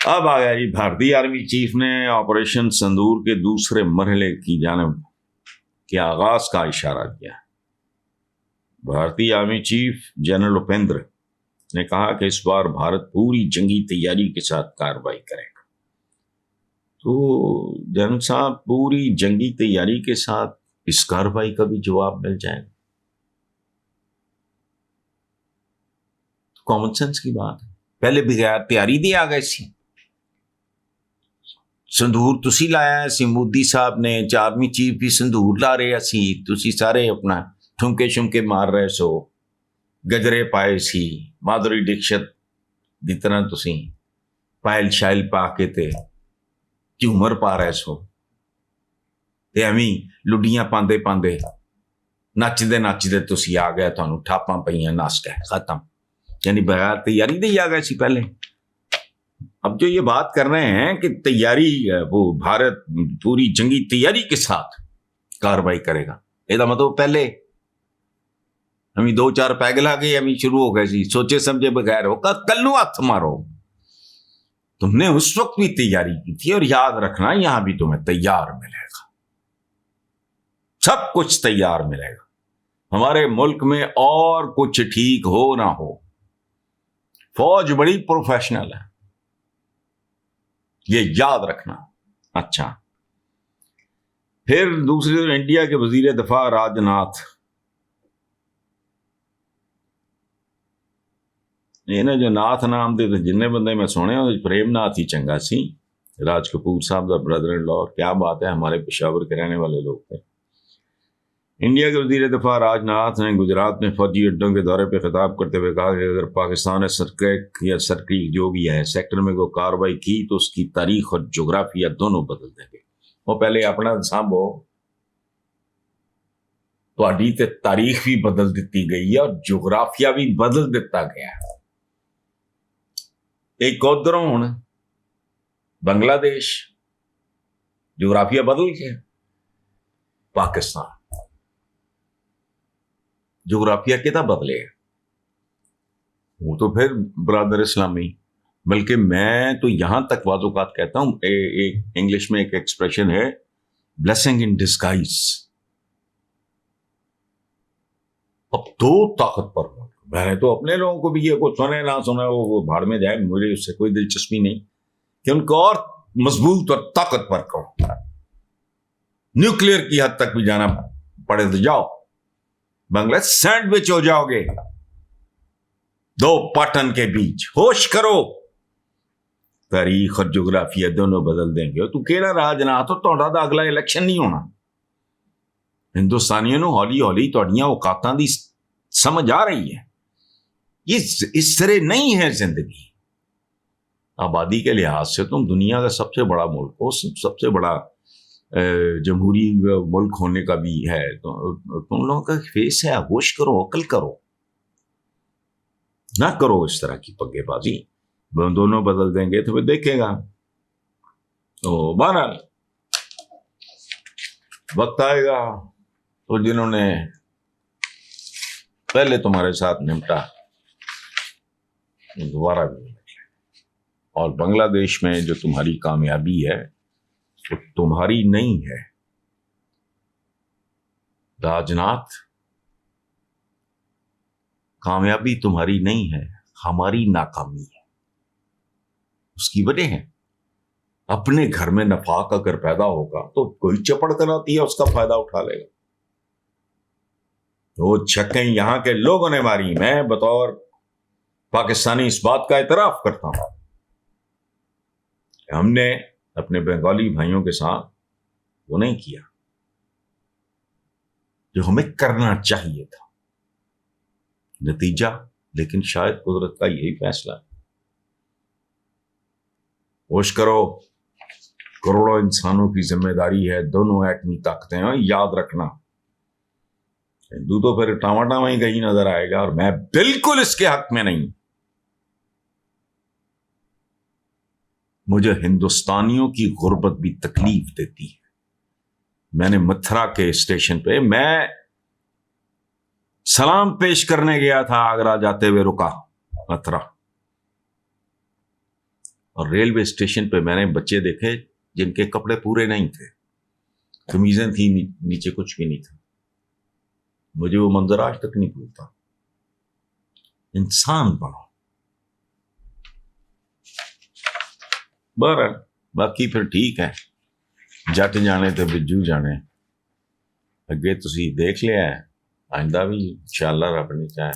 अब आ गया जी, भारतीय आर्मी चीफ ने ऑपरेशन संदूर के दूसरे मरहले की जानब के आगाज का इशारा किया। भारतीय आर्मी चीफ जनरल उपेंद्र ने कहा कि इस बार भारत पूरी जंगी तैयारी के साथ कार्रवाई करेगा। तो जनरल साहब, पूरी जंगी तैयारी के साथ इस कार्रवाई का भी जवाब मिल जाएगा, कॉमन सेंस की बात है। पहले बगैर तैयारी दे आ गए सी संदूर, तुसी लाया सी, मोदी साहब ने, आर्मी चीफ भी संदूर ला रहे सी, तुसी सारे अपना ठुमके शुमके मार रहे सो, गजरे पाए सी, माधुरी दीक्षित की तरह तुसी पायल शायल पा के ते झूमर पा रहे सो, ते एवं लुडियां पांदे पांदे नचदे नचदे तुसी आ गए, तुहानू ठापां पईयां, नस गए, खत्म। यानी बगैर तैयारी दे आ गए सी पहले। अब जो ये बात कर रहे हैं कि तैयारी, वो भारत पूरी जंगी तैयारी के साथ कार्रवाई करेगा, ਇਹਦਾ मतलब पहले हमें 2-4 पैग ला गए, हमें शुरू हो गए सी, सोचे समझे बगैर हो कल्लू हाथ मारो। तुमने उस वक्त भी तैयारी की थी, और याद रखना यहां भी तुम्हें तैयार मिलेगा, सब कुछ तैयार मिलेगा। हमारे मुल्क में और कुछ ठीक हो ना हो, फौज बड़ी प्रोफेशनल है, ये याद रखना। अच्छा, फिर दूसरी तरफ इंडिया के वजीर दफा राजनाथ, इन्हें जो नाथ नाम दे जिन्ने बंदे मैं सुने, प्रेमनाथ ही चंगा सी, राज कपूर साहब का ब्रदर इन लॉ, क्या बात है, हमारे पेशावर के रहने वाले लोग थे। इंडिया के वजीर दफा राजनाथ ने गुजरात में फौजी अड्डों के दौरे पर खिताब करते हुए कहा कि अगर पाकिस्तान ने सर्किट या सर्किट जो भी है सेक्टर में कोई कार्रवाई की तो उसकी तारीख और जोग्राफिया दोनों बदल देंगे। वो पहले अपना सांभो, ਤੁਹਾਡੀ ਤੇ तारीख भी बदल दी गई है और जोग्राफिया भी बदल दिता गया। एक उधरों हुण बांग्लादेश, जोग्राफिया बदल गया, पाकिस्तान, जोग्राफिया कितना बदले, वो तो फिर ब्रदर इस्लामी। बल्कि मैं तो यहां तक वाज़ोकात कहता हूं, एक इंग्लिश में एक एक्सप्रेशन है, ब्लेसिंग इन डिस्गाइज। अब दो ताकतवर मुल्क, मैंने तो अपने लोगों को भी ये कुछ सुने ना सुने वो भाड़ में जाए, मुझे उससे कोई दिलचस्पी नहीं कि उनको और मजबूत और ताकतवर करो, न्यूक्लियर की हद तक भी जाना पड़े तो जाओ, बांग्लादेश सैंडविच हो जाओगे दो पाटन के बीच। होश करो, तारीख और जोग्राफिया दोनों बदल देंगे। तू केड़ा राजनाथ हो, तोड़ा दा अगला इलेक्शन नहीं होना। हिंदुस्तानियों को हौली हौली तुहाडियां औकातां दी समझ आ रही है। ये इस तरह नहीं है जिंदगी। आबादी के लिहाज से तुम दुनिया का सबसे बड़ा मुल्क हो, सबसे बड़ा जमहूरी मुल्क होने का भी है, तो तुम लोगों का फेस है। होश करो, अकल करो, ना करो इस तरह की पग्गेबाजी। दोनों बदल देंगे तो फिर देखेगा। तो बहरहाल वक्त आएगा तो जिन्होंने पहले तुम्हारे साथ निपटा दोबारा भी निकले, और बांग्लादेश में जो तुम्हारी कामयाबी है वो तुम्हारी नहीं है राजनाथ, कामयाबी तुम्हारी नहीं है, हमारी नाकामी है। उसकी वजह है अपने घर में नफाक अगर पैदा होगा तो कोई चपड़ कराती है, उसका फायदा उठा लेगा। वो छक्के यहां के लोगों ने मारी, मैं बतौर पाकिस्तानी इस बात का इतराफ करता हूं, हमने अपने बंगाली भाइयों के साथ वो नहीं किया जो हमें करना चाहिए था। नतीजा लेकिन शायद कुदरत का यही फैसला है। होश करो, करोड़ों इंसानों की जिम्मेदारी है, दोनों एटमी ताकतें हैं, याद रखना। हिंदू तो फिर टामाटामा ही कहीं नजर आएगा, और मैं बिल्कुल इसके हक में नहीं। मुझे हिंदुस्तानियों की गुर्बत भी तकलीफ देती है। मैंने मथुरा के स्टेशन पे मैं सलाम पेश करने गया था, आगरा जाते हुए रुका मथुरा, और रेलवे स्टेशन पे मैंने बच्चे देखे जिनके कपड़े पूरे नहीं थे, कमीजें थी, नीचे कुछ भी नहीं था। मुझे वो मंजर आज तक नहीं भूलता। इंसान बनो। बहरहाल बाकी फिर ठीक है, जट जाने तो बिजू जाने। अगे तुसी देख लिया है, आइंदा भी इंशाअल्लाह रब ने चाहे